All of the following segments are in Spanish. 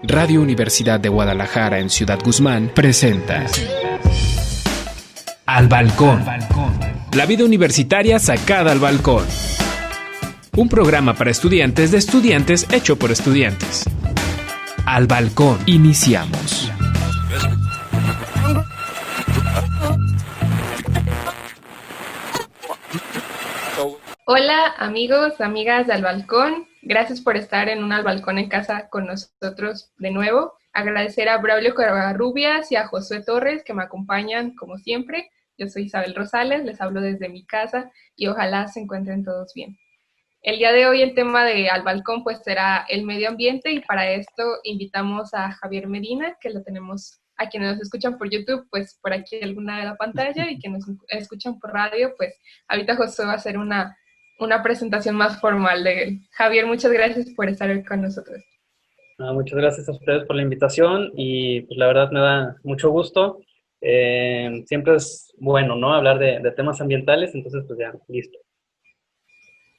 Radio Universidad de Guadalajara en Ciudad Guzmán presenta Al Balcón. La vida universitaria sacada al balcón. Un programa para estudiantes de estudiantes hecho por estudiantes. Al Balcón. Iniciamos. Hola amigos, amigas de Al Balcón, gracias por estar en un Al Balcón en casa con nosotros de nuevo. Agradecer a Braulio Covarrubias y a Josué Torres que me acompañan como siempre. Yo soy Isabel Rosales, les hablo desde mi casa y ojalá se encuentren todos bien. El día de hoy el tema de Al Balcón pues será el medio ambiente y para esto invitamos a Javier Medina, que lo tenemos a quienes nos escuchan por YouTube, pues por aquí alguna de la pantalla y quienes nos escuchan por radio, pues ahorita Josué va a hacer una presentación más formal de él. Javier, muchas gracias por estar hoy con nosotros. Muchas gracias a ustedes por la invitación y pues, la verdad me da mucho gusto. Siempre es bueno, ¿no? Hablar de temas ambientales, entonces pues ya, listo.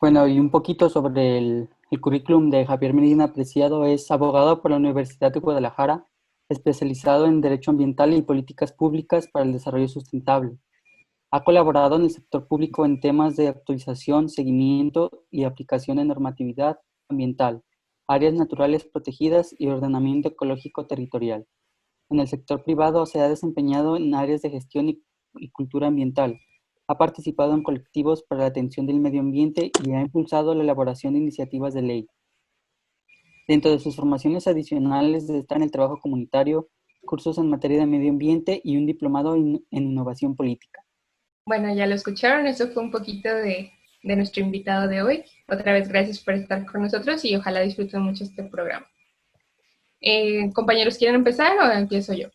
Bueno, y un poquito sobre el currículum de Javier Medina Preciado. Es abogado por la Universidad de Guadalajara, especializado en Derecho Ambiental y Políticas Públicas para el Desarrollo Sustentable. Ha colaborado en el sector público en temas de actualización, seguimiento y aplicación de normatividad ambiental, áreas naturales protegidas y ordenamiento ecológico territorial. En el sector privado se ha desempeñado en áreas de gestión y cultura ambiental. Ha participado en colectivos para la atención del medio ambiente y ha impulsado la elaboración de iniciativas de ley. Dentro de sus formaciones adicionales están el trabajo comunitario, cursos en materia de medio ambiente y un diplomado en innovación política. Bueno, ya lo escucharon, eso fue un poquito de nuestro invitado de hoy. Otra vez, gracias por estar con nosotros y ojalá disfruten mucho este programa. Compañeros, ¿quieren empezar o empiezo yo?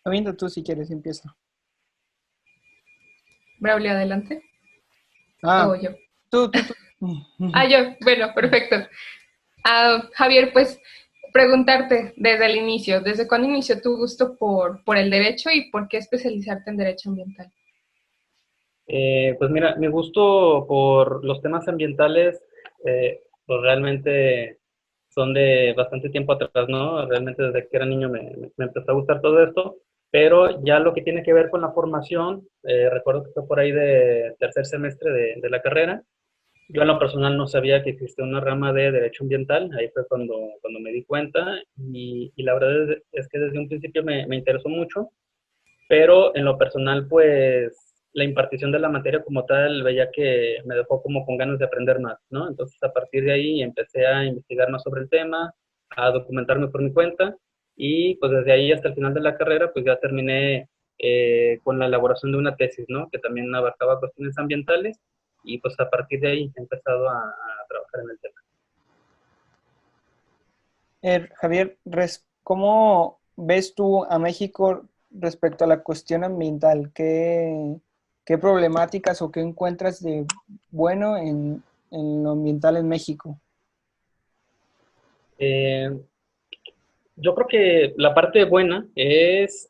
Avienta tú si empieza. Braulio, adelante. ¿O yo? Tú. Yo, bueno, perfecto. Javier, pues preguntarte desde el inicio, ¿desde cuándo inició tu gusto por el derecho y por qué especializarte en derecho ambiental? Pues mira, mi gusto por los temas ambientales, pues realmente son de bastante tiempo atrás, ¿no? Realmente desde que era niño me empezó a gustar todo esto, pero ya lo que tiene que ver con la formación, recuerdo que fue por ahí de tercer semestre de la carrera. Yo en lo personal no sabía que existía una rama de derecho ambiental, ahí fue cuando me di cuenta y la verdad es que desde un principio me interesó mucho, pero en lo personal pues la impartición de la materia como tal veía que me dejó como con ganas de aprender más, ¿no? Entonces a partir de ahí empecé a investigar más sobre el tema, a documentarme por mi cuenta y pues desde ahí hasta el final de la carrera pues ya terminé con la elaboración de una tesis, ¿no? Que también abarcaba cuestiones ambientales y pues a partir de ahí he empezado a trabajar en el tema. Javier, ¿cómo ves tú a México respecto a la cuestión ambiental? ¿Qué problemáticas o qué encuentras de bueno en lo ambiental en México? Yo creo que la parte buena es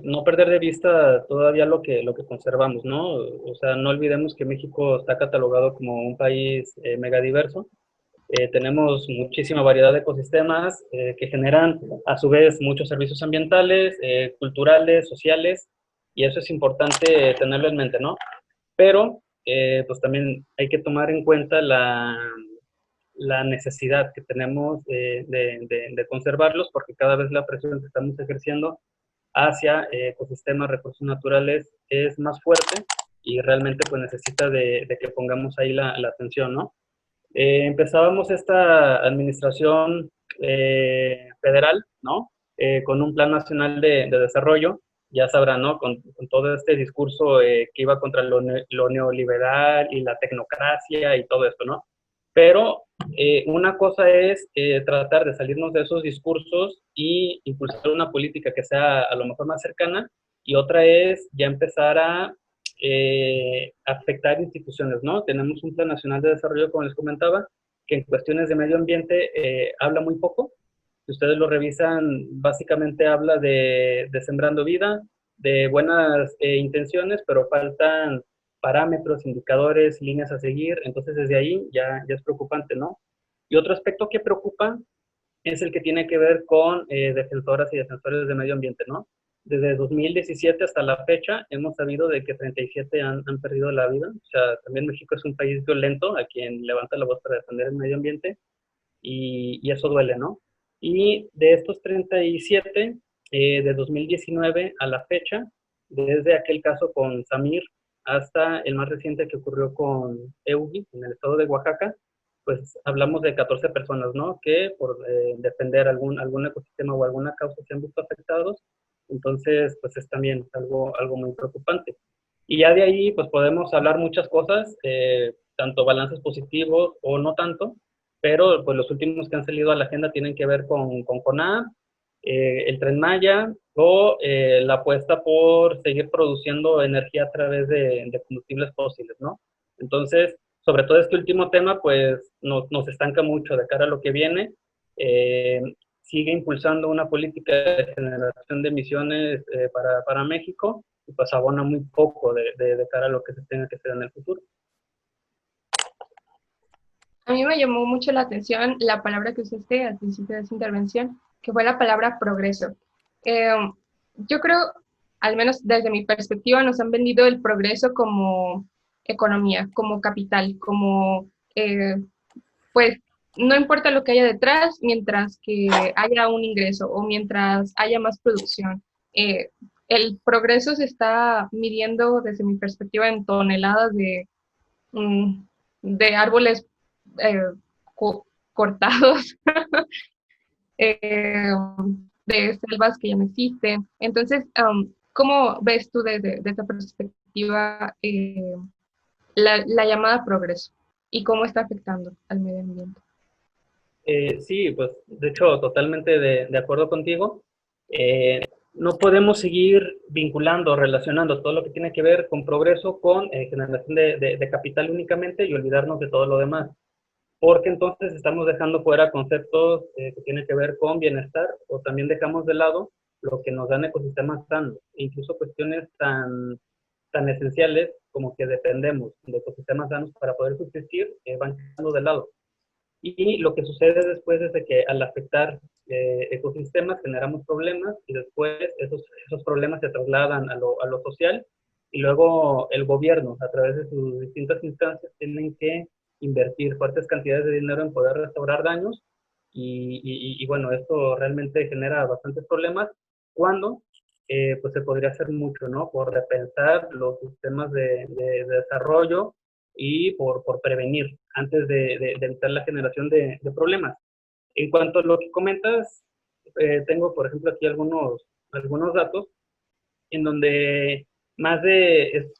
no perder de vista todavía lo que conservamos, ¿no? O sea, no olvidemos que México está catalogado como un país megadiverso. Tenemos muchísima variedad de ecosistemas que generan a su vez muchos servicios ambientales, culturales, sociales, y eso es importante tenerlo en mente, ¿no? Pero pues también hay que tomar en cuenta la necesidad que tenemos de conservarlos, porque cada vez la presión que estamos ejerciendo hacia ecosistemas, recursos naturales es más fuerte y realmente pues necesita de que pongamos ahí la atención, ¿no? Empezábamos esta administración federal, ¿no? Con un plan nacional de desarrollo, ya sabrán, ¿no? Con todo este discurso que iba contra lo neoliberal y la tecnocracia y todo esto, ¿no? Pero una cosa es tratar de salirnos de esos discursos y impulsar una política que sea a lo mejor más cercana, y otra es ya empezar a afectar instituciones, ¿no? Tenemos un Plan Nacional de Desarrollo, como les comentaba, que en cuestiones de medio ambiente habla muy poco. Si ustedes lo revisan, básicamente habla de sembrando vida, de buenas intenciones, pero faltan parámetros, indicadores, líneas a seguir. Entonces, desde ahí ya es preocupante, ¿no? Y otro aspecto que preocupa es el que tiene que ver con defensoras y defensores de medio ambiente, ¿no? Desde 2017 hasta la fecha hemos sabido de que 37 han perdido la vida. O sea, también México es un país violento a quien levanta la voz para defender el medio ambiente y eso duele, ¿no? Y de estos 37, de 2019 a la fecha, desde aquel caso con Samir hasta el más reciente que ocurrió con Eugi en el estado de Oaxaca, pues hablamos de 14 personas, ¿no? Que por defender algún ecosistema o alguna causa se han visto afectados. Entonces, pues es también algo muy preocupante. Y ya de ahí, pues podemos hablar muchas cosas, tanto balances positivos o no tanto, pero pues los últimos que han salido a la agenda tienen que ver con CONAP, el Tren Maya o la apuesta por seguir produciendo energía a través de combustibles fósiles, ¿no? Entonces, sobre todo este último tema, pues nos estanca mucho de cara a lo que viene. Eh, Sigue impulsando una política de generación de emisiones para México y pues abona muy poco de cara a lo que se tenga que hacer en el futuro. A mí me llamó mucho la atención la palabra que usaste al principio de esa intervención, que fue la palabra progreso. Eh, yo creo, al menos desde mi perspectiva, nos han vendido el progreso como economía, como capital, como, pues, no importa lo que haya detrás, mientras que haya un ingreso o mientras haya más producción. Eh, el progreso se está midiendo, desde mi perspectiva, en toneladas mm, de árboles eh, cortados, eh, de selvas que ya no existen. Entonces, ¿cómo ves tú desde esa perspectiva la llamada progreso y cómo está afectando al medio ambiente? Sí, pues de hecho totalmente de acuerdo contigo. No podemos seguir vinculando, relacionando todo lo que tiene que ver con progreso con generación de capital únicamente y olvidarnos de todo lo demás, porque entonces estamos dejando fuera conceptos que tienen que ver con bienestar o también dejamos de lado lo que nos dan ecosistemas sanos, incluso cuestiones tan esenciales como que dependemos de ecosistemas sanos para poder subsistir, van quedando de lado. Y lo que sucede después es de que al afectar ecosistemas generamos problemas y después esos problemas se trasladan a lo social y luego el gobierno a través de sus distintas instancias tienen que invertir fuertes cantidades de dinero en poder restaurar daños y bueno, esto realmente genera bastantes problemas cuando pues se podría hacer mucho, ¿no? Por repensar los sistemas de desarrollo y por prevenir antes de evitar la generación de problemas. En cuanto a lo que comentas, tengo, por ejemplo, aquí algunos datos en donde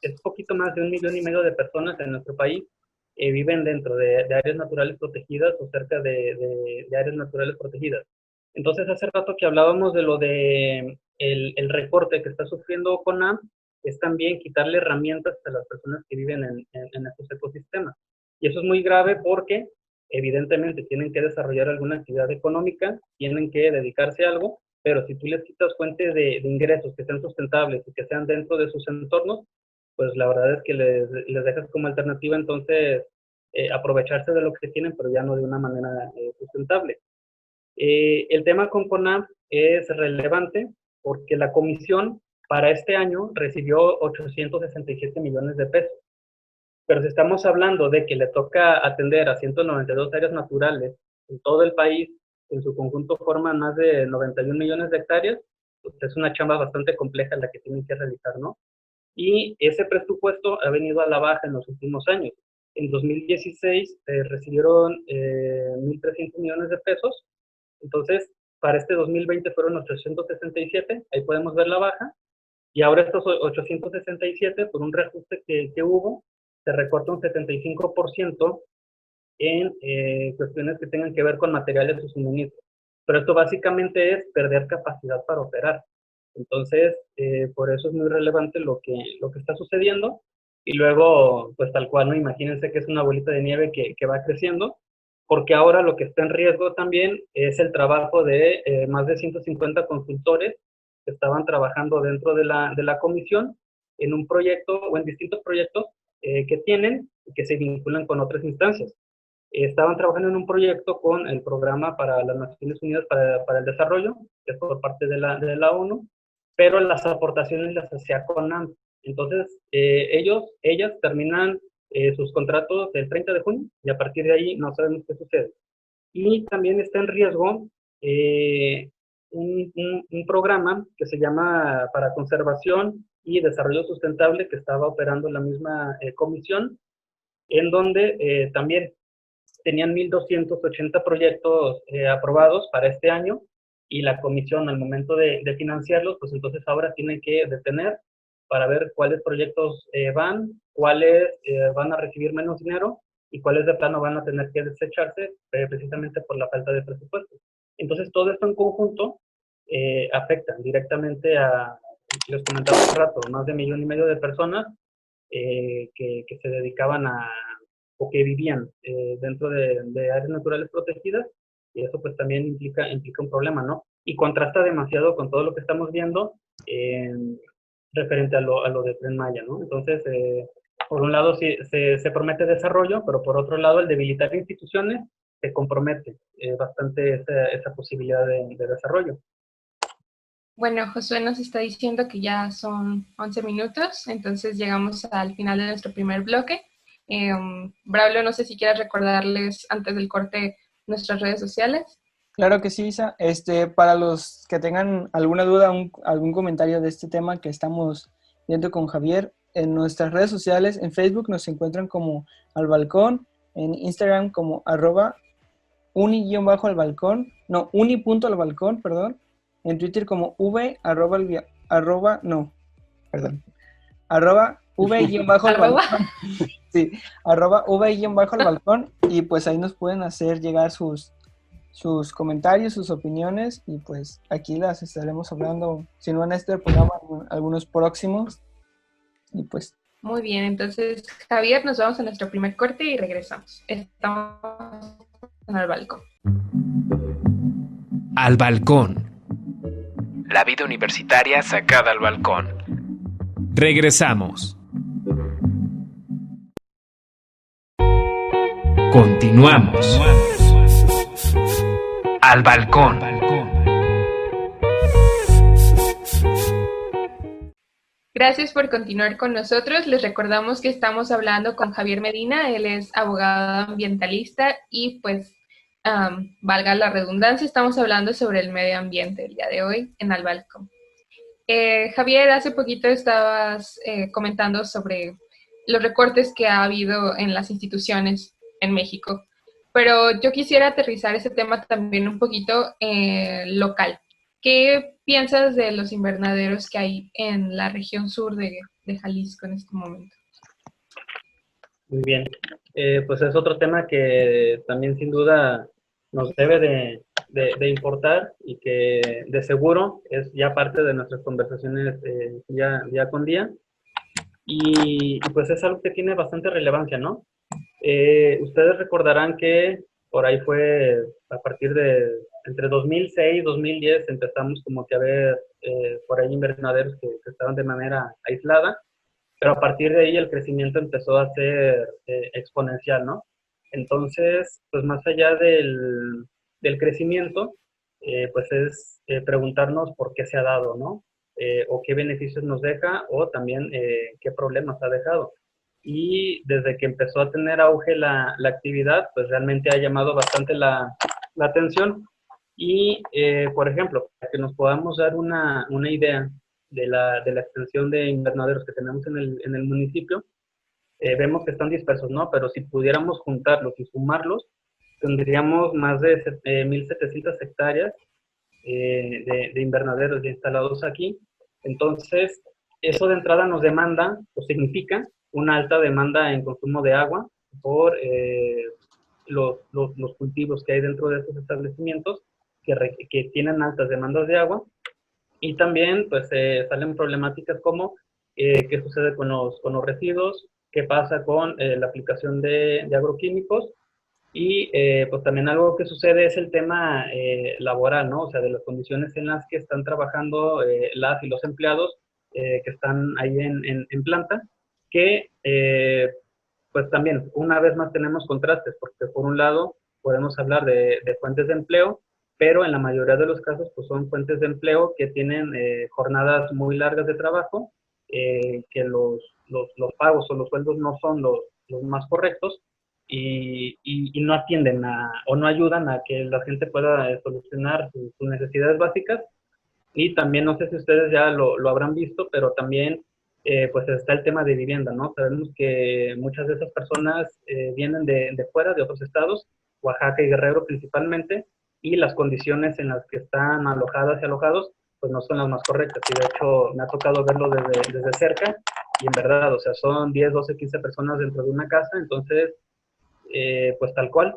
es poquito más de 1,5 millones de personas en nuestro país viven dentro de áreas naturales protegidas o cerca de áreas naturales protegidas. Entonces, hace rato que hablábamos de lo de el recorte que está sufriendo CONAM, es también quitarle herramientas a las personas que viven en estos ecosistemas. Y eso es muy grave porque evidentemente tienen que desarrollar alguna actividad económica, tienen que dedicarse a algo, pero si tú les quitas fuentes de ingresos que sean sustentables y que sean dentro de sus entornos, pues la verdad es que les dejas como alternativa entonces aprovecharse de lo que tienen, pero ya no de una manera sustentable. El tema con CONAF es relevante porque la comisión para este año recibió 867 millones de pesos. Pero si estamos hablando de que le toca atender a 192 áreas naturales en todo el país, en su conjunto forman más de 91 millones de hectáreas, pues es una chamba bastante compleja la que tienen que realizar, ¿no? Y ese presupuesto ha venido a la baja en los últimos años. En 2016 recibieron 1.300 millones de pesos, entonces para este 2020 fueron 867, ahí podemos ver la baja, y ahora estos 867, por un reajuste que hubo, se recorta un 75% en cuestiones que tengan que ver con materiales o suministros. Pero esto básicamente es perder capacidad para operar. Entonces, por eso es muy relevante lo que está sucediendo. Y luego, pues tal cual, ¿no? Imagínense que es una bolita de nieve que va creciendo, porque ahora lo que está en riesgo también es el trabajo de más de 150 consultores que estaban trabajando dentro de la comisión en un proyecto o en distintos proyectos que tienen y que se vinculan con otras instancias. estaban trabajando en un proyecto con el Programa para las Naciones Unidas para el Desarrollo, que es por parte de la ONU, pero las aportaciones las hacía CONAM. Entonces, ellas terminan sus contratos el 30 de junio y a partir de ahí no sabemos qué sucede. Y también está en riesgo un programa que se llama para conservación y desarrollo sustentable que estaba operando la misma comisión, en donde también tenían 1.280 proyectos aprobados para este año y la comisión al momento de financiarlos, pues entonces ahora tienen que detener para ver cuáles proyectos van, cuáles van a recibir menos dinero y cuáles de plano van a tener que desecharse precisamente por la falta de presupuesto. Entonces todo esto en conjunto afecta directamente a, les comentaba hace rato, más de 1,5 millones de personas que se dedicaban a, o que vivían dentro de áreas naturales protegidas, y eso pues también implica un problema, ¿no? Y contrasta demasiado con todo lo que estamos viendo referente a lo de Tren Maya, ¿no? Entonces, por un lado sí, se promete desarrollo, pero por otro lado el debilitar instituciones se compromete bastante esa posibilidad de desarrollo. Bueno, Josué nos está diciendo que ya son 11 minutos, entonces llegamos al final de nuestro primer bloque. Braulio, no sé si quieres recordarles antes del corte nuestras redes sociales. Claro que sí, Isa. Para los que tengan alguna duda, algún comentario de este tema que estamos viendo con Javier, en nuestras redes sociales, en Facebook nos encuentran como Al Balcón, en Instagram como @uni_albalcón, no, uni.albalcón, perdón, en Twitter como v_v_albalcón, sí, @v_albalcón, y pues ahí nos pueden hacer llegar sus comentarios, sus opiniones, y pues aquí las estaremos hablando, si no en este programa, algunos próximos, y pues. Muy bien, entonces Javier, nos vamos a nuestro primer corte y regresamos. Estamos en Al Balcón. Al Balcón. La vida universitaria sacada al balcón. Regresamos. Continuamos. Al Balcón. Gracias por continuar con nosotros. Les recordamos que estamos hablando con Javier Medina. Él es abogado ambientalista y pues, valga la redundancia, estamos hablando sobre el medio ambiente el día de hoy en Al Balcón. Javier, hace poquito estabas comentando sobre los recortes que ha habido en las instituciones en México, pero yo quisiera aterrizar ese tema también un poquito local. ¿Qué piensas de los invernaderos que hay en la región sur de Jalisco en este momento? Muy bien, pues es otro tema que también sin duda nos debe de importar y que de seguro es ya parte de nuestras conversaciones día con día. Y pues es algo que tiene bastante relevancia, ¿no? Ustedes recordarán que por ahí fue a partir de entre 2006 y 2010 empezamos como que a ver por ahí invernaderos que estaban de manera aislada, pero a partir de ahí el crecimiento empezó a ser exponencial, ¿no? Entonces, pues más allá del crecimiento, pues es preguntarnos por qué se ha dado, ¿no? O qué beneficios nos deja, o también qué problemas ha dejado. Y desde que empezó a tener auge la actividad, pues realmente ha llamado bastante la atención. Y, por ejemplo, para que nos podamos dar una idea de la extensión de invernaderos que tenemos en el municipio, vemos que están dispersos, ¿no? Pero si pudiéramos juntarlos y sumarlos, tendríamos más de 1,700 hectáreas de invernaderos ya instalados aquí. Entonces, eso de entrada nos demanda, o significa, una alta demanda en consumo de agua por los cultivos que hay dentro de estos establecimientos que tienen altas demandas de agua. Y también pues salen problemáticas como qué sucede con los residuos, qué pasa con la aplicación de agroquímicos, y pues también algo que sucede es el tema laboral, ¿no? O sea, de las condiciones en las que están trabajando las y los empleados que están ahí en planta, que pues también, una vez más tenemos contrastes, porque por un lado podemos hablar de fuentes de empleo, pero en la mayoría de los casos pues son fuentes de empleo que tienen jornadas muy largas de trabajo, que los pagos o los sueldos no son los más correctos y no atienden o no ayudan a que la gente pueda solucionar sus necesidades básicas. Y también, no sé si ustedes ya lo habrán visto, pero también pues está el tema de vivienda, ¿no? Sabemos que muchas de esas personas vienen de fuera, de otros estados, Oaxaca y Guerrero principalmente, y las condiciones en las que están alojadas y alojados, pues no son las más correctas. Y de hecho me ha tocado verlo desde cerca, y en verdad, o sea, son 10, 12, 15 personas dentro de una casa, entonces, pues tal cual,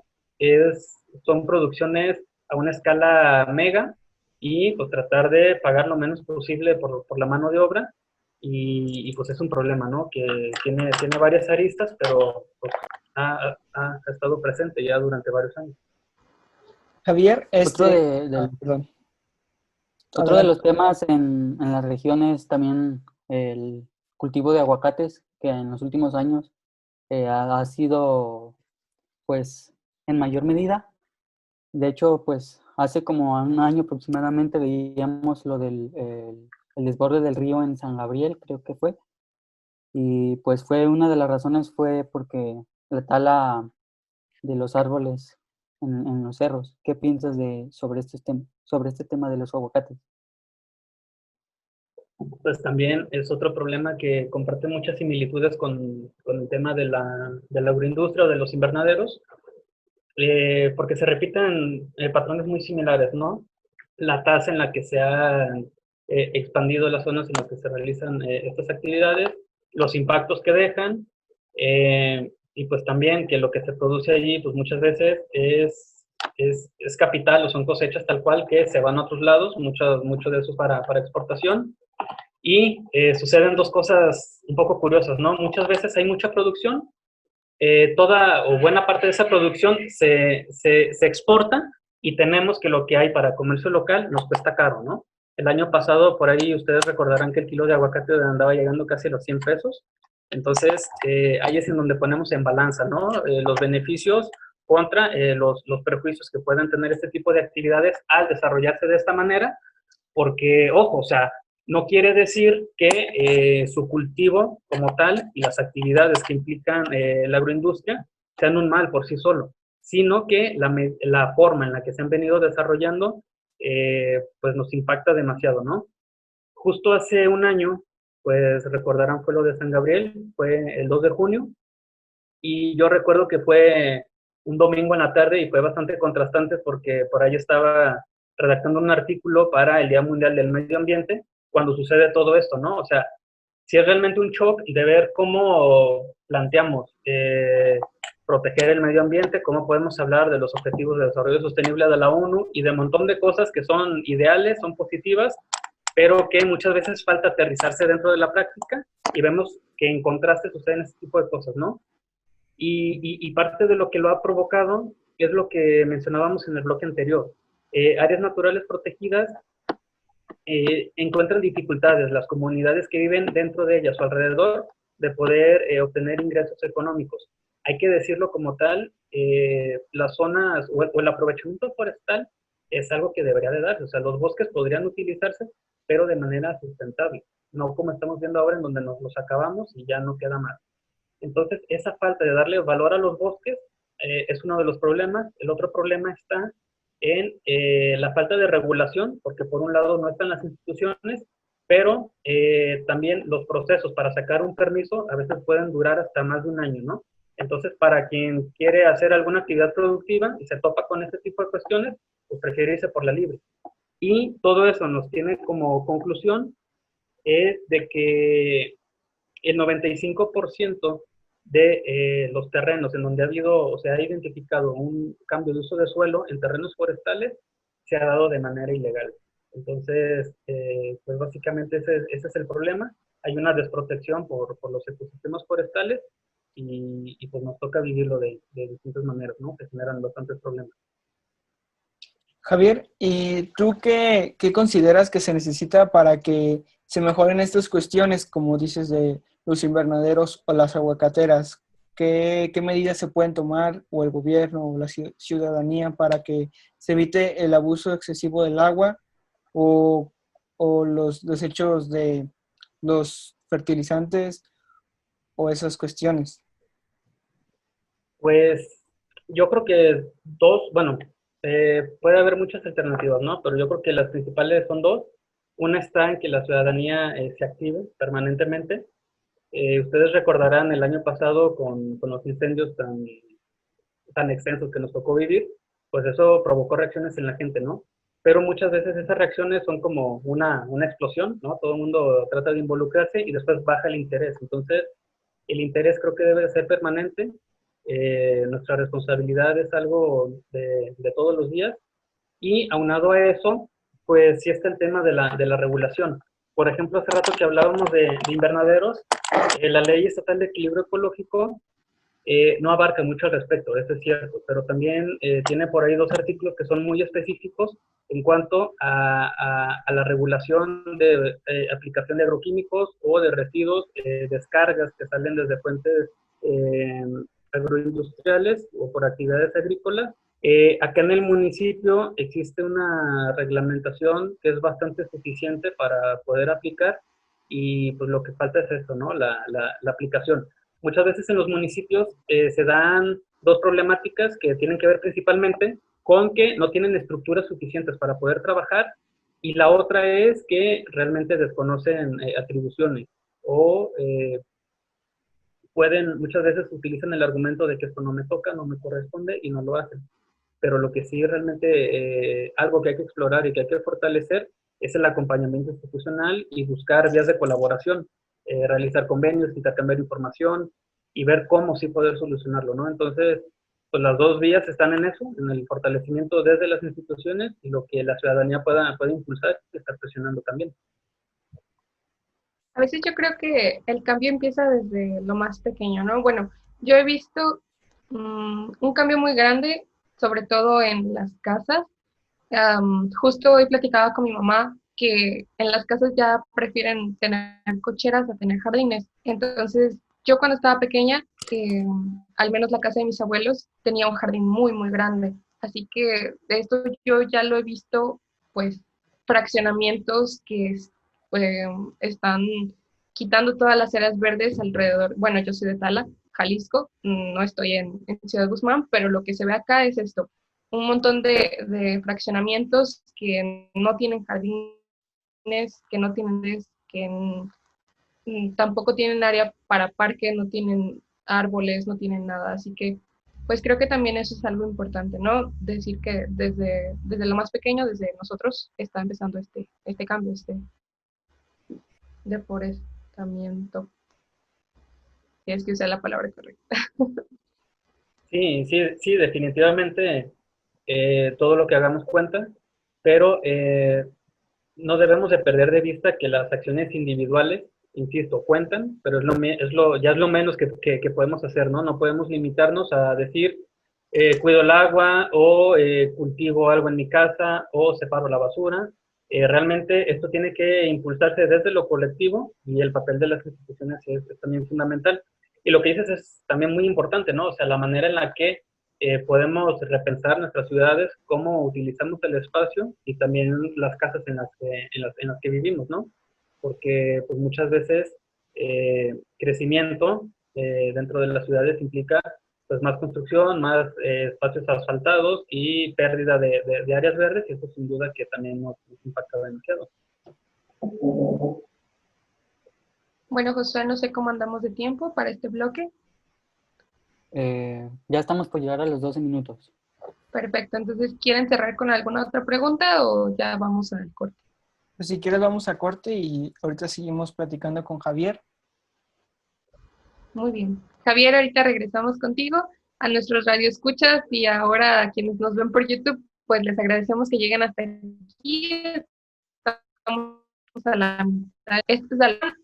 son producciones a una escala mega, y pues tratar de pagar lo menos posible por la mano de obra, y pues es un problema, ¿no? Que tiene varias aristas, pero pues, ha estado presente ya durante varios años. Javier, Otro perdón. otro de Adelante. los temas en la región es también el cultivo de aguacates, que en los últimos años ha sido, pues, en mayor medida. De hecho, pues, hace como un año aproximadamente veíamos lo del el desborde del río en San Gabriel, creo que fue. Y pues fue una de las razones fue porque la tala de los árboles en los cerros. ¿Qué piensas sobre este tema de los aguacates? Pues también es otro problema que comparte muchas similitudes con el tema de la agroindustria o de los invernaderos, porque se repiten patrones muy similares, ¿no? La tasa en la que se han expandido las zonas en las que se realizan estas actividades, los impactos que dejan, y pues también que lo que se produce allí, pues muchas veces es capital o son cosechas tal cual que se van a otros lados, mucho de eso para exportación. Y suceden dos cosas un poco curiosas, ¿no? Muchas veces hay mucha producción, toda o buena parte de esa producción se exporta, y tenemos que lo que hay para comercio local nos cuesta caro, ¿no? El año pasado, por ahí, ustedes recordarán que el kilo de aguacate andaba llegando casi a los 100 pesos. Entonces, ahí es en donde ponemos en balanza, ¿no? Los beneficios contra los perjuicios que pueden tener este tipo de actividades al desarrollarse de esta manera, porque, ojo, o sea, no quiere decir que su cultivo como tal y las actividades que implican la agroindustria sean un mal por sí solo, sino que la forma en la que se han venido desarrollando pues nos impacta demasiado, ¿no? Justo hace un año, pues recordarán, fue lo de San Gabriel, fue el 2 de junio, y yo recuerdo que fue un domingo en la tarde y fue bastante contrastante porque por ahí estaba redactando un artículo para el Día Mundial del Medio Ambiente cuando sucede todo esto, ¿no? O sea, si es realmente un shock de ver cómo planteamos proteger el medio ambiente, cómo podemos hablar de los objetivos de desarrollo sostenible de la ONU y de un montón de cosas que son ideales, son positivas, pero que muchas veces falta aterrizarse dentro de la práctica, y vemos que en contraste suceden ese tipo de cosas, ¿no? Y parte de lo que lo ha provocado es lo que mencionábamos en el bloque anterior. Áreas naturales protegidas encuentran dificultades, las comunidades que viven dentro de ellas o alrededor, de poder obtener ingresos económicos. Hay que decirlo como tal, las zonas o el aprovechamiento forestal es algo que debería de darse. O sea, los bosques podrían utilizarse, pero de manera sustentable, no como estamos viendo ahora, en donde nos los acabamos y ya no queda más. Entonces, esa falta de darle valor a los bosques es uno de los problemas. El otro problema está en la falta de regulación, porque por un lado no están las instituciones, pero también los procesos para sacar un permiso a veces pueden durar hasta más de un año, ¿no? Entonces, para quien quiere hacer alguna actividad productiva y se topa con este tipo de cuestiones, pues prefiere irse por la libre. Y todo eso nos tiene como conclusión es de que el 95% de los terrenos en donde ha habido o se ha identificado un cambio de uso de suelo en terrenos forestales se ha dado de manera ilegal. Entonces, pues básicamente ese es el problema. Hay una desprotección por los ecosistemas forestales y pues nos toca vivirlo de distintas maneras, ¿no? Que generan bastantes problemas. Javier, ¿y tú qué consideras que se necesita para que se mejoren estas cuestiones, como dices, de los invernaderos o las aguacateras? ¿qué medidas se pueden tomar o el gobierno o la ciudadanía para que se evite el abuso excesivo del agua o los desechos de los fertilizantes o esas cuestiones? Pues yo creo que puede haber muchas alternativas, ¿no? Pero yo creo que las principales son dos. Una está en que la ciudadanía se active permanentemente. Ustedes recordarán el año pasado con los incendios tan extensos que nos tocó vivir, pues eso provocó reacciones en la gente, ¿no? Pero muchas veces esas reacciones son como una explosión, ¿no? Todo el mundo trata de involucrarse y después baja el interés. Entonces, el interés creo que debe ser permanente. Nuestra responsabilidad es algo de todos los días. Y aunado a eso, pues sí está el tema de la regulación. Por ejemplo, hace rato que hablábamos de invernaderos, la Ley Estatal de Equilibrio Ecológico no abarca mucho al respecto, eso es cierto, pero también tiene por ahí 2 artículos que son muy específicos en cuanto a la regulación de aplicación de agroquímicos o de residuos, descargas que salen desde fuentes agroindustriales o por actividades agrícolas. Acá en el municipio existe una reglamentación que es bastante suficiente para poder aplicar y pues lo que falta es esto, ¿no? La aplicación. Muchas veces en los municipios se dan 2 problemáticas que tienen que ver principalmente con que no tienen estructuras suficientes para poder trabajar y la otra es que realmente desconocen atribuciones o muchas veces utilizan el argumento de que esto no me toca, no me corresponde y no lo hacen. Pero lo que sí realmente algo que hay que explorar y que hay que fortalecer es el acompañamiento institucional y buscar vías de colaboración, realizar convenios, intercambiar información y ver cómo sí poder solucionarlo, ¿no? Entonces, pues las 2 vías están en eso, en el fortalecimiento desde las instituciones y lo que la ciudadanía pueda impulsar y estar presionando también. A veces yo creo que el cambio empieza desde lo más pequeño, ¿no? Bueno, yo he visto un cambio muy grande, sobre todo en las casas. Justo hoy platicaba con mi mamá que en las casas ya prefieren tener cocheras a tener jardines. Entonces, yo cuando estaba pequeña, al menos la casa de mis abuelos tenía un jardín muy, muy grande. Así que de esto yo ya lo he visto, pues, fraccionamientos que están quitando todas las áreas verdes alrededor. Bueno, yo soy de Tala, Jalisco, no estoy en Ciudad Guzmán, pero lo que se ve acá es esto, un montón de fraccionamientos que no tienen jardines, que no tienen, tampoco tienen área para parque, no tienen árboles, no tienen nada, así que pues creo que también eso es algo importante, ¿no? Decir que desde lo más pequeño, desde nosotros, está empezando este cambio, deforestamiento. Tienes que usar la palabra correcta. Sí, definitivamente todo lo que hagamos cuenta, pero no debemos de perder de vista que las acciones individuales, insisto, cuentan, pero ya es lo menos que podemos hacer, ¿no? No podemos limitarnos a decir, cuido el agua o cultivo algo en mi casa o separo la basura. Realmente esto tiene que impulsarse desde lo colectivo y el papel de las instituciones es también fundamental. Y lo que dices es también muy importante, ¿no? O sea, la manera en la que podemos repensar nuestras ciudades, cómo utilizamos el espacio y también las casas en las que vivimos, ¿no? Porque pues, muchas veces crecimiento dentro de las ciudades implica pues, más construcción, más espacios asfaltados y pérdida de áreas verdes, y eso sin duda que también nos impacta demasiado. Bueno, Josué, no sé cómo andamos de tiempo para este bloque. Ya estamos por llegar a los 12 minutos. Perfecto, entonces, ¿quieren cerrar con alguna otra pregunta o ya vamos al corte? Pues si quieres vamos a corte y ahorita seguimos platicando con Javier. Muy bien. Javier, ahorita regresamos contigo a nuestros radioescuchas y ahora a quienes nos ven por YouTube, pues les agradecemos que lleguen hasta aquí. Estamos a la mitad.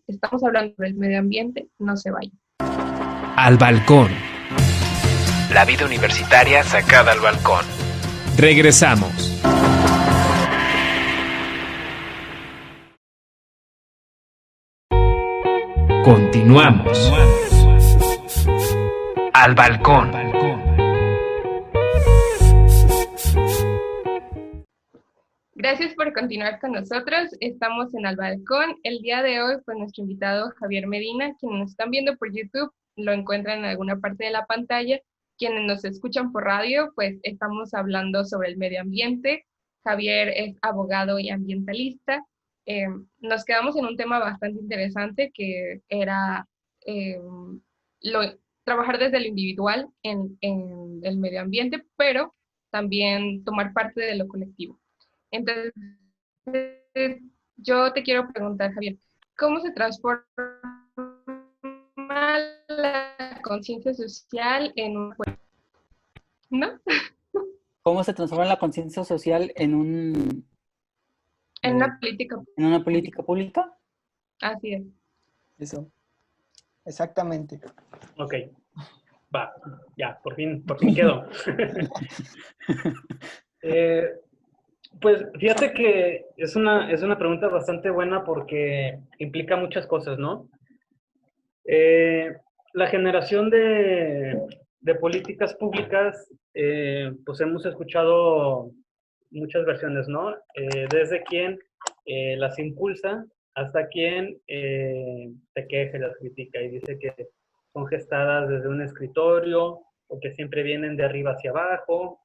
Estamos hablando del medio ambiente, no se vayan. Al balcón. La vida universitaria sacada al balcón. Regresamos. Continuamos. Al balcón. Gracias por continuar con nosotros. Estamos en Al Balcón. El día de hoy, pues nuestro invitado Javier Medina, quienes nos están viendo por YouTube, lo encuentran en alguna parte de la pantalla. Quienes nos escuchan por radio, pues estamos hablando sobre el medio ambiente. Javier es abogado y ambientalista. Nos quedamos en un tema bastante interesante que era trabajar desde lo individual en el medio ambiente, pero también tomar parte de lo colectivo. Entonces, yo te quiero preguntar, Javier, ¿cómo se transforma la conciencia social en un juego? ¿No? ¿Cómo se transforma la conciencia social en En una política. en una política pública? Así es. Eso, exactamente. Ok, va, ya, por fin quedó. Pues fíjate que es una pregunta bastante buena porque implica muchas cosas, ¿no? La generación de políticas públicas, pues hemos escuchado muchas versiones, ¿no? Desde quien las impulsa hasta quien se queja y las critica y dice que son gestadas desde un escritorio o que siempre vienen de arriba hacia abajo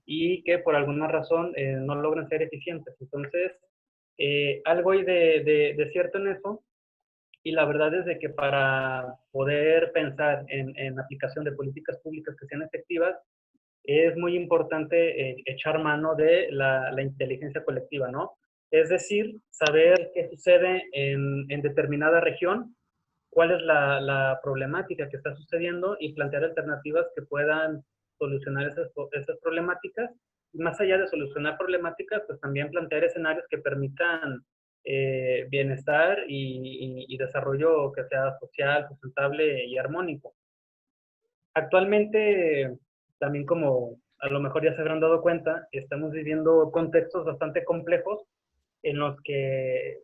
y que por alguna razón no logran ser eficientes. Entonces, algo hay de cierto en eso, y la verdad es de que para poder pensar en aplicación de políticas públicas que sean efectivas, es muy importante echar mano de la inteligencia colectiva, ¿no? Es decir, saber qué sucede en determinada región, cuál es la problemática que está sucediendo y plantear alternativas que puedan solucionar esas problemáticas. Y más allá de solucionar problemáticas, pues también plantear escenarios que permitan bienestar y desarrollo que sea social, sustentable y armónico. Actualmente, también como a lo mejor ya se habrán dado cuenta, estamos viviendo contextos bastante complejos en los que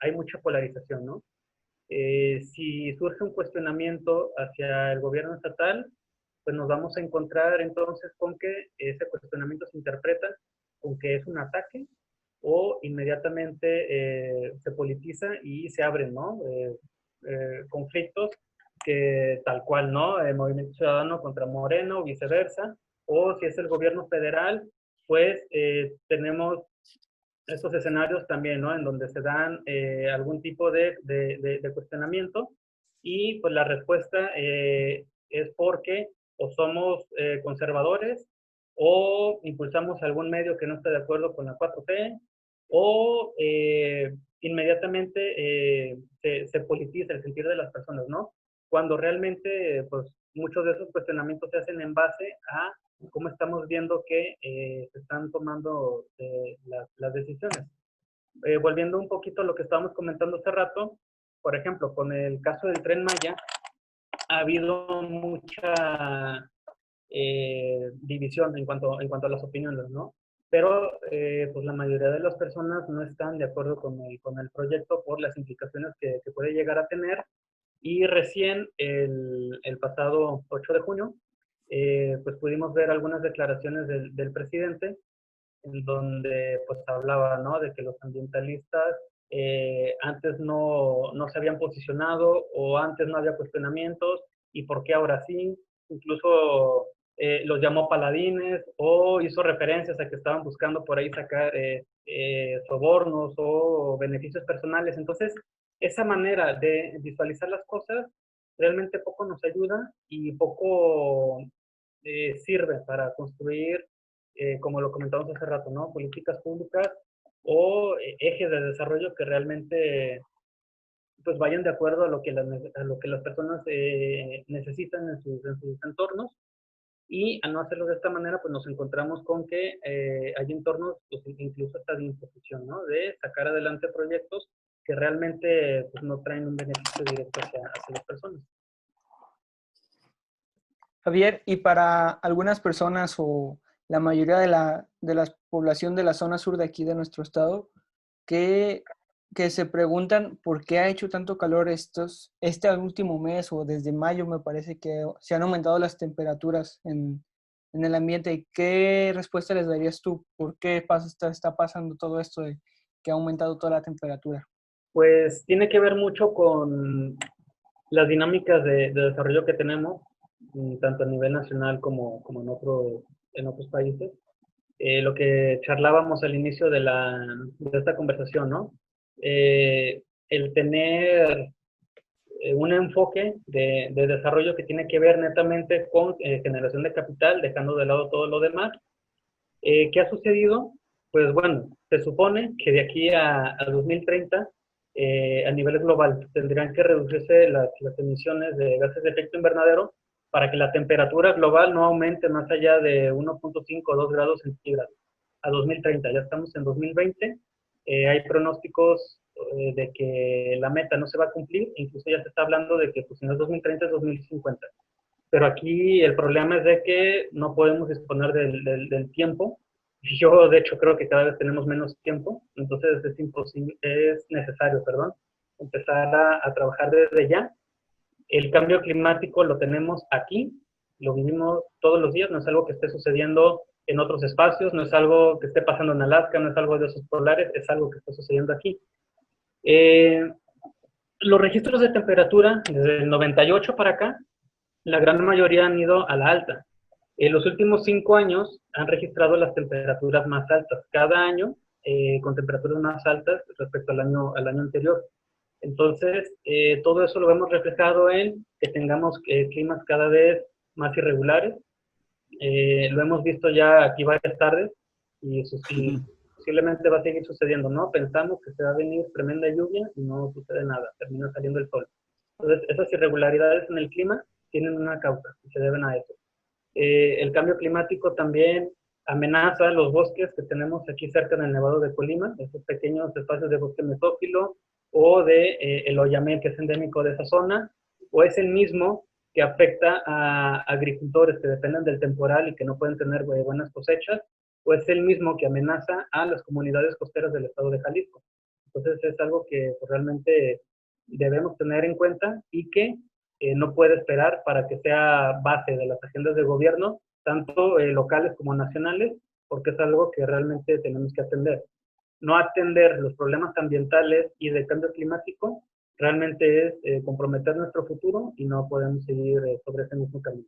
hay mucha polarización, ¿no? Si surge un cuestionamiento hacia el gobierno estatal, pues nos vamos a encontrar entonces con que ese cuestionamiento se interpreta con que es un ataque o inmediatamente se politiza y se abren, ¿no? Conflictos que tal cual, ¿no? El Movimiento Ciudadano contra Moreno o viceversa, o si es el gobierno federal, pues tenemos estos escenarios también, ¿no? En donde se dan algún tipo de cuestionamiento y pues la respuesta es porque o somos conservadores o impulsamos algún medio que no esté de acuerdo con la 4T o inmediatamente se politiza el sentir de las personas, ¿no? Cuando realmente pues muchos de esos cuestionamientos se hacen en base a cómo estamos viendo que se están tomando las decisiones. Volviendo un poquito a lo que estábamos comentando hace rato, por ejemplo, con el caso del Tren Maya, ha habido mucha división en cuanto a las opiniones, ¿no? Pero pues la mayoría de las personas no están de acuerdo con el proyecto por las implicaciones que puede llegar a tener. Y recién el pasado 8 de junio, pues pudimos ver algunas declaraciones del presidente en donde pues hablaba, ¿no? De que los ambientalistas antes no se habían posicionado o antes no había cuestionamientos y por qué ahora sí. Incluso los llamó paladines o hizo referencias a que estaban buscando por ahí sacar sobornos o beneficios personales. Entonces, esa manera de visualizar las cosas realmente poco nos ayuda y poco sirve para construir, como lo comentamos hace rato, ¿no? Políticas públicas o ejes de desarrollo que realmente pues vayan de acuerdo a lo que las personas necesitan en sus entornos. Y al no hacerlo de esta manera, pues nos encontramos con que hay entornos, pues, incluso hasta de imposición, ¿no? De sacar adelante proyectos que realmente pues, no traen un beneficio directo hacia las personas. Javier, y para algunas personas o la mayoría de la población de la zona sur de aquí de nuestro estado, ¿qué que se preguntan por qué ha hecho tanto calor este último mes o desde mayo me parece que se han aumentado las temperaturas en el ambiente. ¿Qué respuesta les darías tú? ¿Por qué está pasando todo esto de que ha aumentado toda la temperatura? Pues tiene que ver mucho con las dinámicas de desarrollo que tenemos, tanto a nivel nacional como en otros países. Lo que charlábamos al inicio de esta conversación, ¿no? El tener un enfoque de desarrollo que tiene que ver netamente con generación de capital, dejando de lado todo lo demás. ¿Qué ha sucedido? Pues bueno, se supone que de aquí a 2030, a nivel global, tendrían que reducirse las emisiones de gases de efecto invernadero para que la temperatura global no aumente más allá de 1.5 o 2 grados centígrados a 2030. Ya estamos en 2020, hay pronósticos de que la meta no se va a cumplir, incluso ya se está hablando de que pues, si no es 2030 es 2050. Pero aquí el problema es de que no podemos disponer del tiempo. Yo, de hecho, creo que cada vez tenemos menos tiempo, entonces es necesario, perdón, empezar a trabajar desde ya. El cambio climático lo tenemos aquí, lo vivimos todos los días, no es algo que esté sucediendo en otros espacios, no es algo que esté pasando en Alaska, no es algo de osos polares, es algo que está sucediendo aquí. Los registros de temperatura desde el 98 para acá, la gran mayoría han ido a la alta. En los últimos 5 años han registrado las temperaturas más altas, cada año con temperaturas más altas respecto al año anterior. Entonces, todo eso lo vemos reflejado en que tengamos climas cada vez más irregulares. Lo hemos visto ya aquí varias tardes y posiblemente va a seguir sucediendo, ¿no? Pensamos que se va a venir tremenda lluvia y no sucede nada, termina saliendo el sol. Entonces, esas irregularidades en el clima tienen una causa y se deben a eso. El cambio climático también amenaza los bosques que tenemos aquí cerca del Nevado de Colima, esos pequeños espacios de bosque mesófilo o de el oyamel que es endémico de esa zona, o es el mismo que afecta a agricultores que dependen del temporal y que no pueden tener buenas cosechas, o es el mismo que amenaza a las comunidades costeras del estado de Jalisco. Entonces es algo que pues, realmente debemos tener en cuenta y que no puede esperar para que sea base de las agendas de gobierno, tanto locales como nacionales, porque es algo que realmente tenemos que atender. No atender los problemas ambientales y del cambio climático realmente es comprometer nuestro futuro y no podemos seguir sobre ese mismo camino.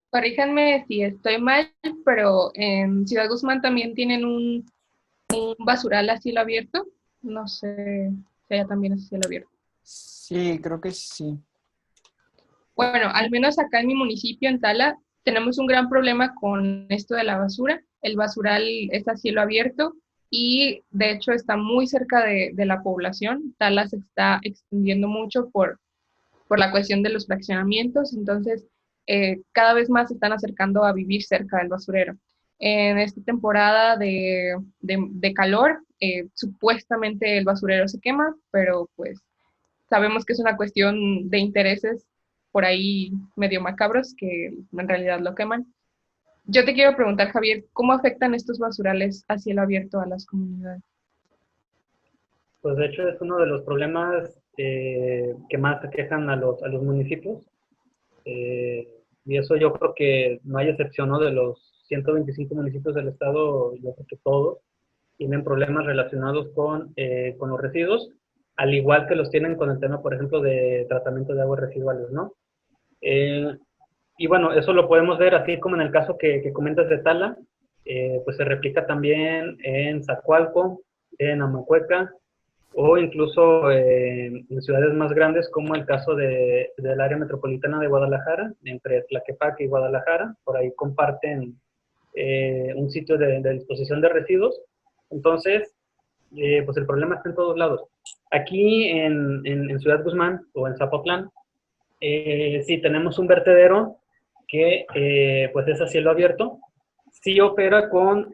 Corríjanme si estoy mal, pero en Ciudad Guzmán también tienen un basural a cielo abierto. No sé si allá también es a cielo abierto. Sí, creo que sí. Bueno, al menos acá en mi municipio, en Tala, tenemos un gran problema con esto de la basura. El basural está a cielo abierto y de hecho está muy cerca de la población. Tala se está extendiendo mucho por la cuestión de los fraccionamientos, entonces cada vez más se están acercando a vivir cerca del basurero. En esta temporada de calor, supuestamente el basurero se quema, pero pues sabemos que es una cuestión de intereses por ahí medio macabros que en realidad lo queman. Yo te quiero preguntar, Javier, ¿cómo afectan estos basurales a cielo abierto a las comunidades? Pues de hecho es uno de los problemas que más aquejan a los municipios. Y eso yo creo que no hay excepción, ¿no? De los 125 municipios del estado, yo creo que todos tienen problemas relacionados con los residuos, al igual que los tienen con el tema, por ejemplo, de tratamiento de aguas residuales, ¿no? Y bueno, eso lo podemos ver así como en el caso que comentas de Tala, pues se replica también en Zacualco, en Amacueca, o incluso en ciudades más grandes como el caso del área metropolitana de Guadalajara, entre Tlaquepaque y Guadalajara, por ahí comparten un sitio de disposición de residuos. Entonces, pues el problema está en todos lados. Aquí en Ciudad Guzmán o en Zapotlán, sí tenemos un vertedero que pues es a cielo abierto, sí opera con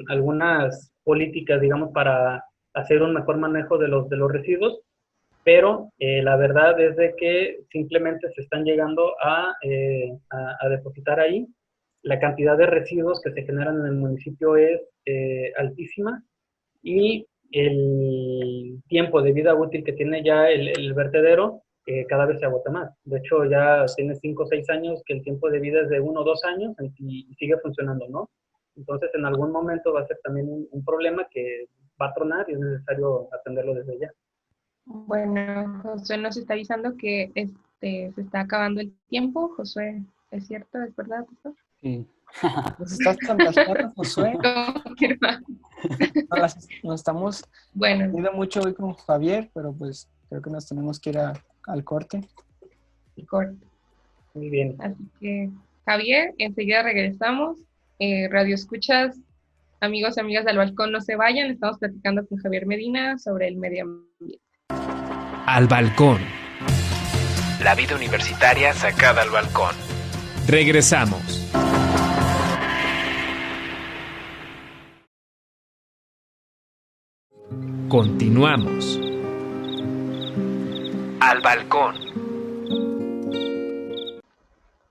algunas políticas, digamos, para hacer un mejor manejo de los residuos, pero la verdad es de que simplemente se están llegando a depositar ahí. La cantidad de residuos que se generan en el municipio es altísima y el tiempo de vida útil que tiene ya el vertedero cada vez se agota más. De hecho, ya tiene 5 o 6 años que el tiempo de vida es de 1 o 2 años y sigue funcionando, ¿no? Entonces, en algún momento va a ser también un problema que va a tronar y es necesario atenderlo desde ya. Bueno, Josué nos está avisando que se está acabando el tiempo. Josué, ¿es cierto? ¿Es verdad, doctor? Sí. Nos estás fantaseando, Josué. Confirma. Nos estamos Bueno, viendo mucho hoy con Javier, pero pues creo que nos tenemos que ir al corte. corto. Muy bien. Así que, Javier, enseguida regresamos. Radio escuchas, amigos y amigas del balcón, no se vayan. Estamos platicando con Javier Medina sobre el medio ambiente. Al balcón. La vida universitaria sacada al balcón. Regresamos. Continuamos. Al balcón.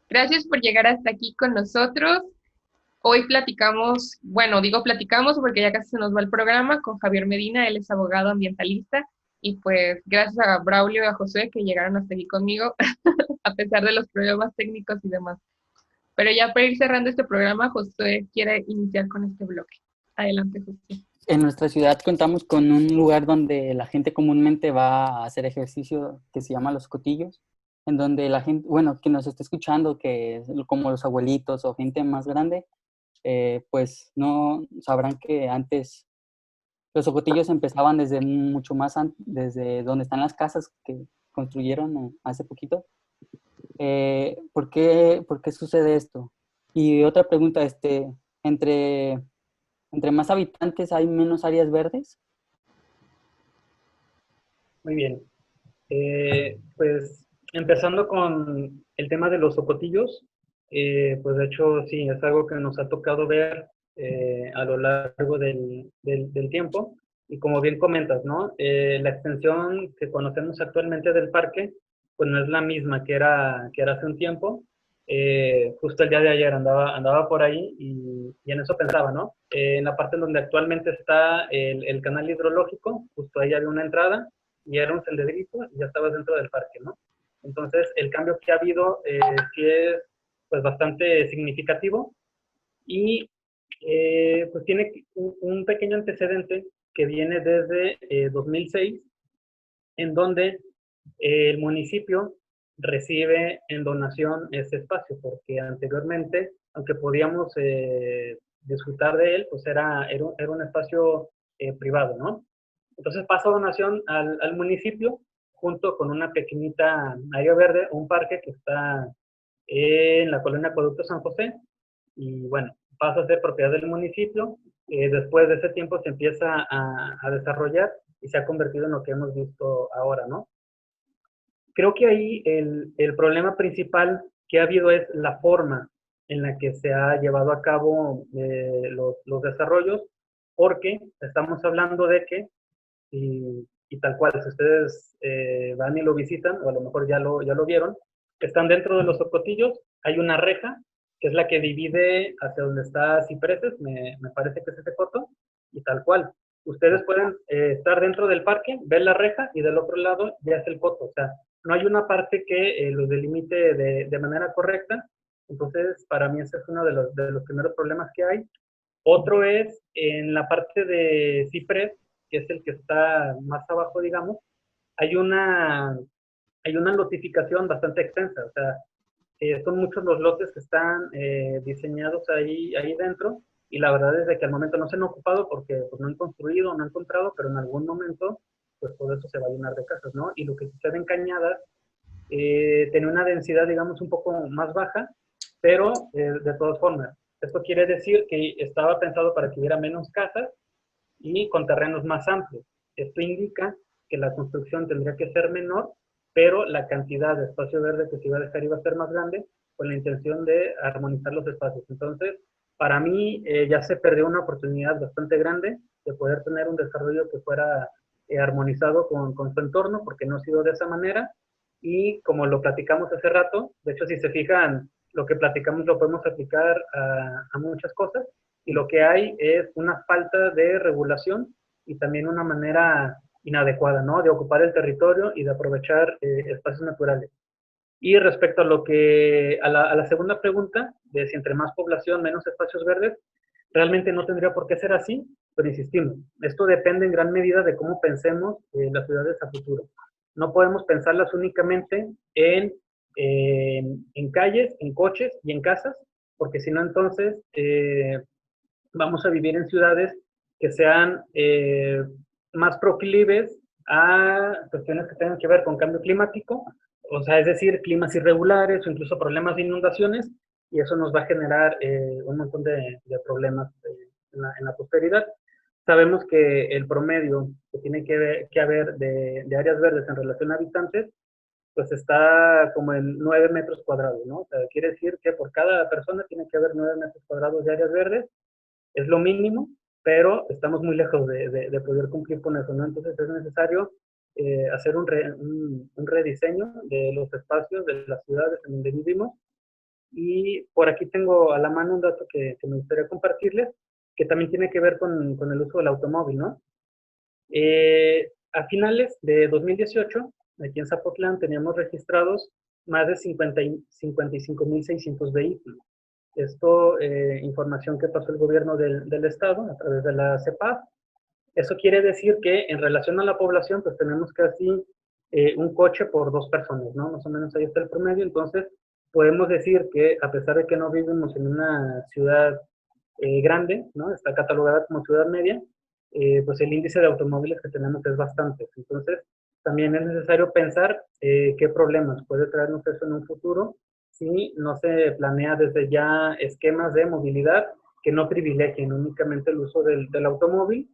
Gracias por llegar hasta aquí con nosotros. Hoy platicamos, bueno, digo platicamos porque ya casi se nos va el programa con Javier Medina, él es abogado ambientalista, y pues gracias a Braulio y a Josué que llegaron hasta aquí conmigo, a pesar de los problemas técnicos y demás. Pero ya para ir cerrando este programa, Josué quiere iniciar con este bloque. Adelante, Josué. En nuestra ciudad contamos con un lugar donde la gente comúnmente va a hacer ejercicio que se llama Los Cotillos, en donde la gente, bueno, que nos está escuchando, que es como los abuelitos o gente más grande, pues no sabrán que antes los Socotillos empezaban desde mucho más antes, desde donde están las casas que construyeron hace poquito. ¿Por qué sucede esto? Y otra pregunta, entre más habitantes hay menos áreas verdes. Muy bien. Pues empezando con el tema de los socotillos, pues de hecho sí, es algo que nos ha tocado ver a lo largo del tiempo. Y como bien comentas, ¿no? La extensión que conocemos actualmente del parque, pues no es la misma que era hace un tiempo. Justo el día de ayer andaba por ahí y en eso pensaba, ¿no? En la parte donde actualmente está el canal hidrológico, justo ahí había una entrada y era un senderito y ya estabas dentro del parque, ¿no? Entonces, el cambio que ha habido sí es pues bastante significativo y pues tiene un pequeño antecedente que viene desde 2006, en donde el municipio recibe en donación ese espacio, porque anteriormente, aunque podíamos disfrutar de él, pues era un espacio privado, ¿no? Entonces pasa donación al municipio junto con una pequeñita área verde, un parque que está en la colonia Acueducto San José, y bueno, pasa a ser propiedad del municipio. Después de ese tiempo se empieza a desarrollar y se ha convertido en lo que hemos visto ahora, ¿no? Creo que ahí el problema principal que ha habido es la forma en la que se ha llevado a cabo los desarrollos, porque estamos hablando de que, y tal cual, si ustedes van y lo visitan, o a lo mejor ya lo vieron, están dentro de los socotillos, hay una reja, que es la que divide hacia donde está Cipreses, me parece que es ese foto, y tal cual. Ustedes pueden estar dentro del parque, ver la reja, y del otro lado ya es el coto, o sea, no hay una parte que los delimite de manera correcta. Entonces, para mí ese es uno de los primeros problemas que hay. Otro es en la parte de Ciprés, que es el que está más abajo, digamos, hay una lotificación bastante extensa. O sea, son muchos los lotes que están diseñados ahí dentro, y la verdad es de que al momento no se han ocupado porque pues, no han construido, no han encontrado, pero en algún momento pues todo eso se va a llenar de casas, ¿no? Y lo que sucede en Cañadas tiene una densidad, digamos, un poco más baja, pero de todas formas, esto quiere decir que estaba pensado para que hubiera menos casas y con terrenos más amplios. Esto indica que la construcción tendría que ser menor, pero la cantidad de espacio verde que se iba a dejar iba a ser más grande, con la intención de armonizar los espacios. Entonces, para mí ya se perdió una oportunidad bastante grande de poder tener un desarrollo que fuera armonizado con su entorno, porque no ha sido de esa manera. Y como lo platicamos hace rato, de hecho, si se fijan, lo que platicamos lo podemos aplicar a muchas cosas, y lo que hay es una falta de regulación y también una manera inadecuada, ¿no? De ocupar el territorio y de aprovechar espacios naturales. Y respecto a a la segunda pregunta, de si entre más población, menos espacios verdes, realmente no tendría por qué ser así, pero insistimos, esto depende en gran medida de cómo pensemos las ciudades a futuro. No podemos pensarlas únicamente en calles, en coches y en casas, porque si no entonces vamos a vivir en ciudades que sean más proclives a cuestiones que tengan que ver con cambio climático, o sea, es decir, climas irregulares o incluso problemas de inundaciones, y eso nos va a generar un montón de problemas en la posteridad. Sabemos que el promedio que tiene que haber de áreas verdes en relación a habitantes, pues está como en 9 metros cuadrados, ¿no? O sea, quiere decir que por cada persona tiene que haber 9 metros cuadrados de áreas verdes, es lo mínimo, pero estamos muy lejos de poder cumplir con eso, ¿no? Entonces es necesario hacer un rediseño de los espacios, de las ciudades en donde vivimos. Y por aquí tengo a la mano un dato que me gustaría compartirles, que también tiene que ver con el uso del automóvil, ¿no? A finales de 2018, aquí en Zapotlán, teníamos registrados más de 55.600 vehículos. Esto, información que pasó el gobierno del estado a través de la CEPAF. Eso quiere decir que en relación a la población, pues tenemos casi un coche por 2 personas, ¿no? Más o menos ahí está el promedio. Entonces, podemos decir que a pesar de que no vivimos en una ciudad grande, ¿no? Está catalogada como ciudad media, pues el índice de automóviles que tenemos es bastante. Entonces, también es necesario pensar qué problemas puede traernos eso en un futuro si no se planea desde ya esquemas de movilidad que no privilegien únicamente el uso del automóvil,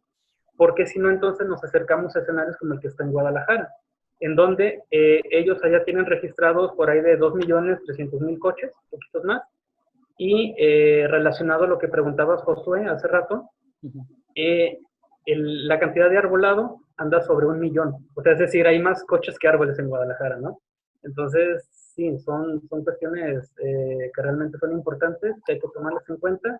porque si no, entonces nos acercamos a escenarios como el que está en Guadalajara, en donde ellos allá tienen registrados por ahí de 2.300.000 coches, poquitos más, y relacionado a lo que preguntabas, Josué, hace rato, la cantidad de arbolado anda sobre 1.000.000. O sea, es decir, hay más coches que árboles en Guadalajara, ¿no? Entonces, sí, son cuestiones que realmente son importantes, que hay que tomarlas en cuenta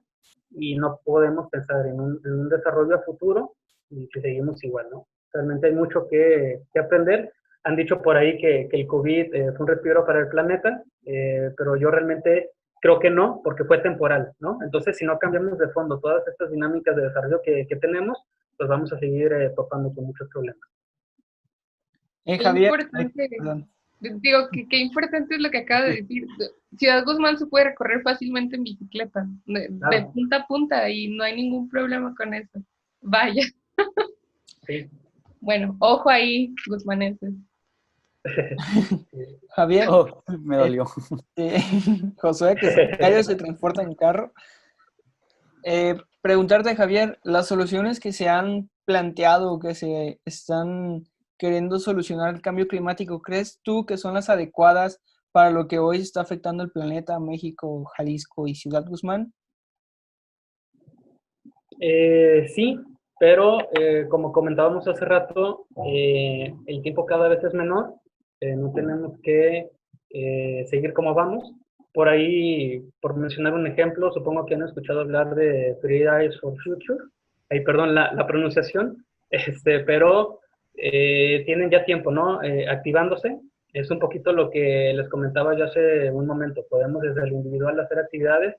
y no podemos pensar en un desarrollo a futuro y que seguimos igual, ¿no? Realmente hay mucho que aprender. Han dicho por ahí que el COVID fue un respiro para el planeta, pero yo realmente creo que no, porque fue temporal, ¿no? Entonces, si no cambiamos de fondo todas estas dinámicas de desarrollo que tenemos, pues vamos a seguir topando con muchos problemas. Javier, Digo, qué importante es lo que acaba de decir. Ciudad Guzmán se puede recorrer fácilmente en bicicleta, de punta a punta, y no hay ningún problema con eso. Vaya. Sí. Bueno, ojo ahí, guzmanenses. Javier, me dolió. Josué, que se transporta en carro. Preguntarte, Javier, las soluciones que se han planteado, que se están queriendo solucionar el cambio climático, ¿crees tú que son las adecuadas para lo que hoy está afectando el planeta, México, Jalisco y Ciudad Guzmán? Sí, pero como comentábamos hace rato, el tiempo cada vez es menor, no tenemos que seguir como vamos. Por ahí, por mencionar un ejemplo, supongo que han escuchado hablar de Free Eyes for Future, ahí perdón la pronunciación, pero tienen ya tiempo, ¿no? Activándose. Es un poquito lo que les comentaba ya hace un momento. Podemos desde el individual hacer actividades,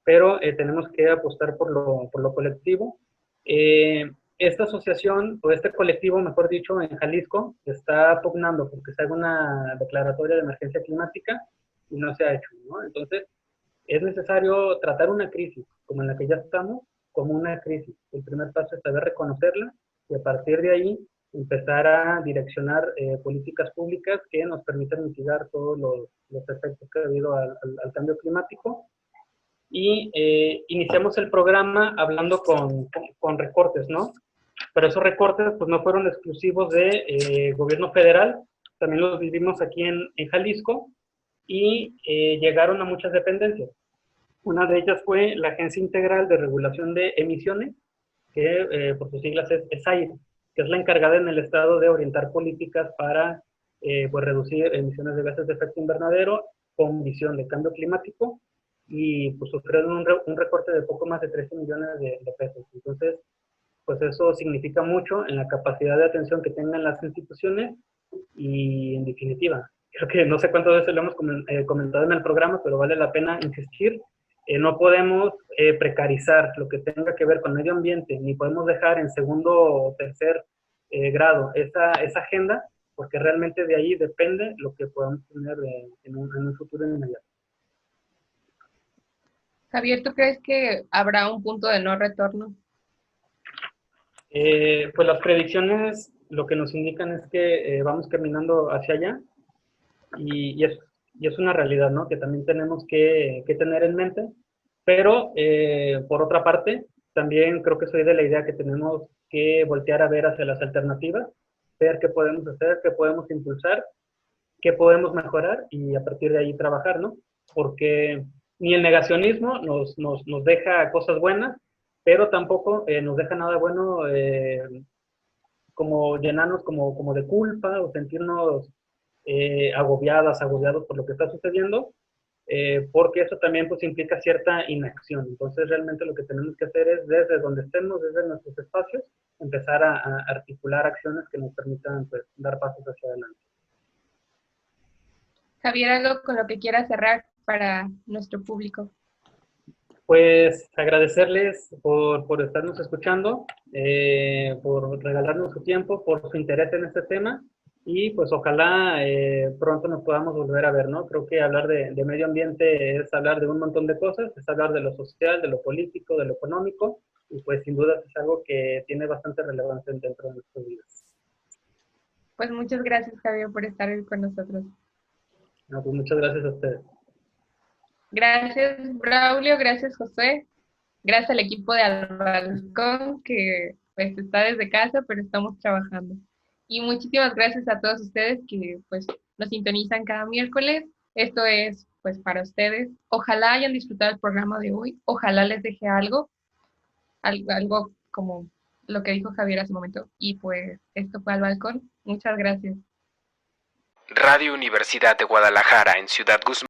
pero tenemos que apostar por lo colectivo. Esta asociación, o este colectivo, mejor dicho, en Jalisco, está pugnando porque se haga una declaratoria de emergencia climática y no se ha hecho, ¿no? Entonces, es necesario tratar una crisis como en la que ya estamos, como una crisis. El primer paso es saber reconocerla y a partir de ahí empezar a direccionar políticas públicas que nos permitan mitigar todos los efectos que ha habido al cambio climático. Y iniciamos el programa hablando con recortes, ¿no? Pero esos recortes pues no fueron exclusivos de gobierno federal, también los vivimos aquí en Jalisco y llegaron a muchas dependencias. Una de ellas fue la Agencia Integral de Regulación de Emisiones, que por sus siglas es AIRE, que es la encargada en el estado de orientar políticas para pues reducir emisiones de gases de efecto invernadero con visión de cambio climático, y pues sufrieron un recorte de poco más de 13 millones de pesos. Entonces, pues eso significa mucho en la capacidad de atención que tengan las instituciones y en definitiva, creo que no sé cuántas veces lo hemos comentado en el programa, pero vale la pena insistir, no podemos precarizar lo que tenga que ver con medio ambiente, ni podemos dejar en segundo o tercer grado esa agenda, porque realmente de ahí depende lo que podamos tener en un futuro inmediato. Javier, ¿tú crees que habrá un punto de no retorno? Pues las predicciones lo que nos indican es que vamos caminando hacia allá y es una realidad, ¿no? Que también tenemos que tener en mente, pero por otra parte, también creo que soy de la idea que tenemos que voltear a ver hacia las alternativas, ver qué podemos hacer, qué podemos impulsar, qué podemos mejorar y a partir de ahí trabajar, ¿no? Porque ni el negacionismo nos deja cosas buenas, pero tampoco nos deja nada bueno como llenarnos como de culpa o sentirnos agobiados por lo que está sucediendo, porque eso también pues implica cierta inacción. Entonces realmente lo que tenemos que hacer es desde donde estemos, desde nuestros espacios, empezar a articular acciones que nos permitan pues dar pasos hacia adelante. Javier, algo con lo que quiera cerrar para nuestro público. Pues agradecerles por estarnos escuchando, por regalarnos su tiempo, por su interés en este tema y pues ojalá pronto nos podamos volver a ver, ¿no? Creo que hablar de medio ambiente es hablar de un montón de cosas, es hablar de lo social, de lo político, de lo económico y pues sin duda es algo que tiene bastante relevancia dentro de nuestras vidas. Pues muchas gracias, Javier, por estar hoy con nosotros. No, pues muchas gracias a ustedes. Gracias, Braulio, gracias, José. Gracias al equipo de Al Balcón, que pues está desde casa, pero estamos trabajando. Y muchísimas gracias a todos ustedes que pues nos sintonizan cada miércoles. Esto es pues para ustedes. Ojalá hayan disfrutado el programa de hoy. Ojalá les deje algo como lo que dijo Javier hace un momento. Y pues esto fue Al Balcón. Muchas gracias. Radio Universidad de Guadalajara en Ciudad Guzmán.